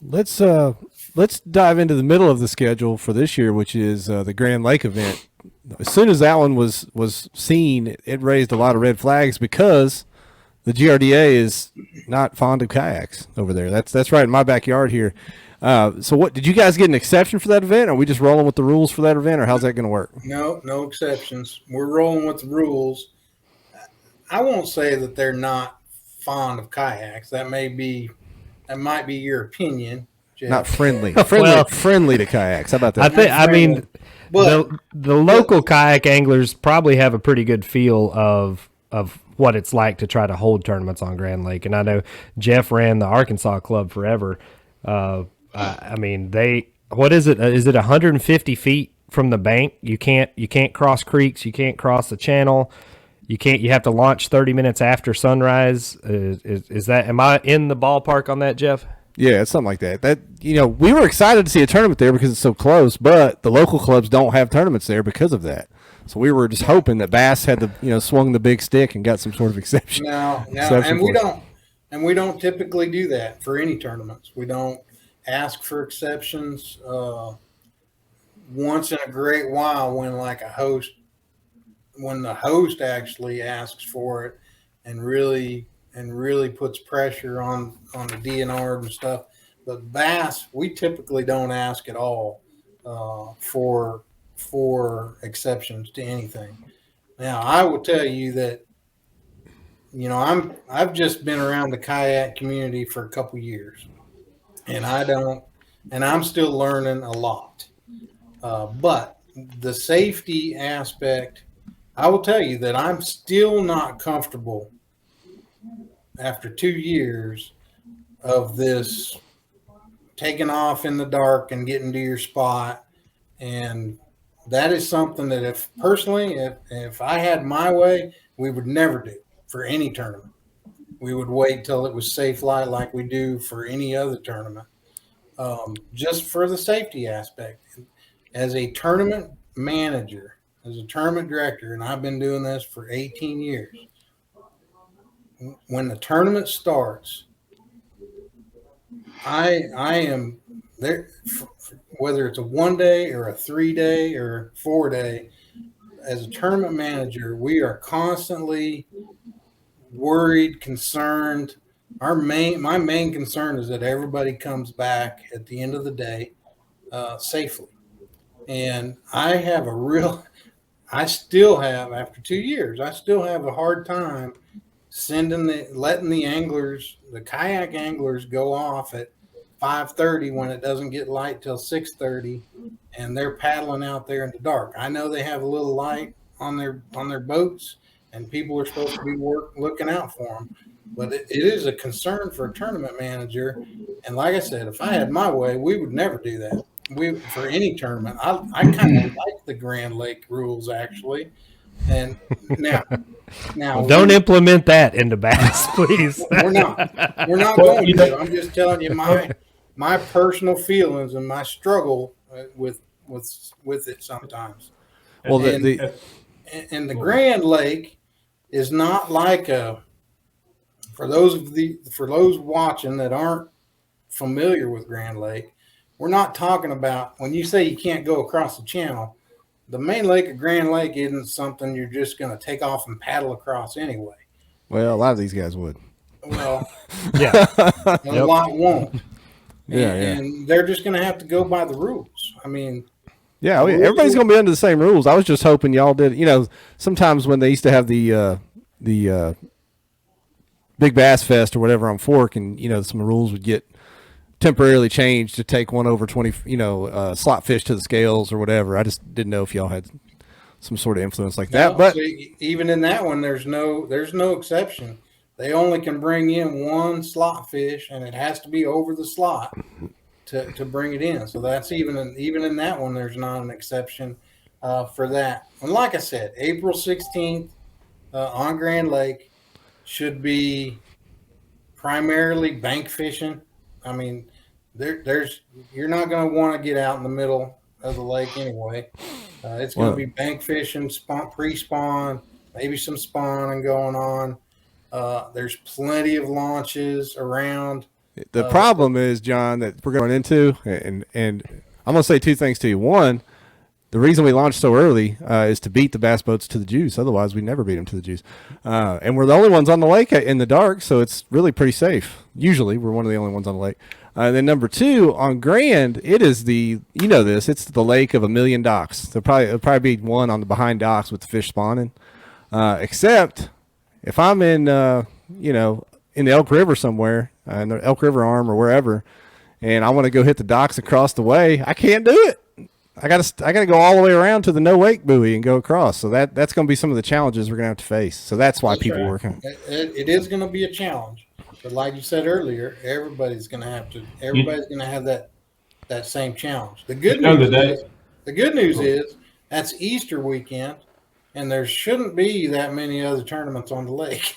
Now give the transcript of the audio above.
let's dive into the middle of the schedule for this year, which is the Grand Lake event. As soon as that one was seen, it raised a lot of red flags because the GRDA is not fond of kayaks over there. That's right in my backyard here. So what did you guys get an exception for that event? Are we just rolling with the rules for that event, or how's that going to work? No exceptions. We're rolling with the rules. I won't say that they're not fond of kayaks. That might be your opinion, Jeff. Not friendly. Well, friendly to kayaks. How about that? I mean, But the local kayak anglers probably have a pretty good feel of what it's like to try to hold tournaments on Grand Lake. And I know Jeff ran the Arkansas Club forever. I mean, what is it? Is it 150 feet from the bank? You can't cross creeks. You can't cross the channel. You have to launch 30 minutes after sunrise. Is that, am I in the ballpark on that, Jeff? Yeah, it's something like that. We were excited to see a tournament there because it's so close, but the local clubs don't have tournaments there because of that. So we were just hoping that Bass had swung the big stick and got some sort of exception. No, and we don't typically do that for any tournaments. We don't ask for exceptions. Once in a great while, when the host actually asks for it and really puts pressure on the DNR and stuff. But Bass, we typically don't ask at all for exceptions to anything. Now, I will tell you that I've just been around the kayak community for a couple years, and I'm still learning a lot. But the safety aspect, I will tell you that I'm still not comfortable after 2 years of this taking off in the dark and getting to your spot. And that is something that if I had my way, we would never do for any tournament. We would wait till it was safe light like we do for any other tournament, just for the safety aspect. As a tournament manager, as a tournament director, and I've been doing this for 18 years, when the tournament starts, I am there, whether it's a 1 day or a 3 day or 4 day. As a tournament manager, we are constantly worried, concerned. My main concern is that everybody comes back at the end of the day safely. And I still have, after 2 years, I still have a hard time letting the kayak anglers go off at 5:30 when it doesn't get light till 6:30, and they're paddling out there in the dark. I know they have a little light on their boats, and people are supposed to be looking out for them. But it is a concern for a tournament manager. And like I said, if I had my way, we would never do that. For any tournament. I kind of like the Grand Lake rules, actually. And now well, don't implement that into Bass, please. We're not going to. I'm just telling you my personal feelings and my struggle with it sometimes. Well, the Grand Lake is not like for those watching that aren't familiar with Grand Lake. We're not talking about, when you say you can't go across the channel, the main lake of Grand Lake isn't something you're just going to take off and paddle across anyway. Well, a lot of these guys would. Well, yeah. A lot won't. Yeah, and they're just going to have to go by the rules. I mean, yeah, everybody's going to be under the same rules. I was just hoping y'all did. Sometimes when they used to have the Big Bass Fest or whatever on Fork, and some rules would get temporarily changed to take one over 20, slot fish to the scales or whatever. I just didn't know if y'all had some sort of influence like that. But see, even in that one, there's no exception. They only can bring in one slot fish, and it has to be over the slot to bring it in. So that's even in that one, there's not an exception for that. And like I said, April 16th on Grand Lake should be primarily bank fishing. I mean, you're not going to want to get out in the middle of the lake anyway. It's going to be bank fishing, pre-spawn, maybe some spawning going on. There's plenty of launches around. The problem is, John, that we're going into, and I'm going to say two things to you. One, the reason we launched so early is to beat the bass boats to the juice. Otherwise, we never beat them to the juice. And we're the only ones on the lake in the dark, so it's really pretty safe. Usually, we're one of the only ones on the lake. And then number two, on Grand, it is it's the lake of a million docks. There'll probably be one on the behind docks with the fish spawning. Except if I'm in the Elk River somewhere, in the Elk River Arm or wherever, and I want to go hit the docks across the way, I can't do it. I gotta go all the way around to the no wake buoy and go across. So that's going to be some of the challenges we're going to have to face. So that's why people work on it. It is going to be a challenge, but like you said earlier, everybody's going to have that same challenge. The good news is that's Easter weekend, and there shouldn't be that many other tournaments on the lake.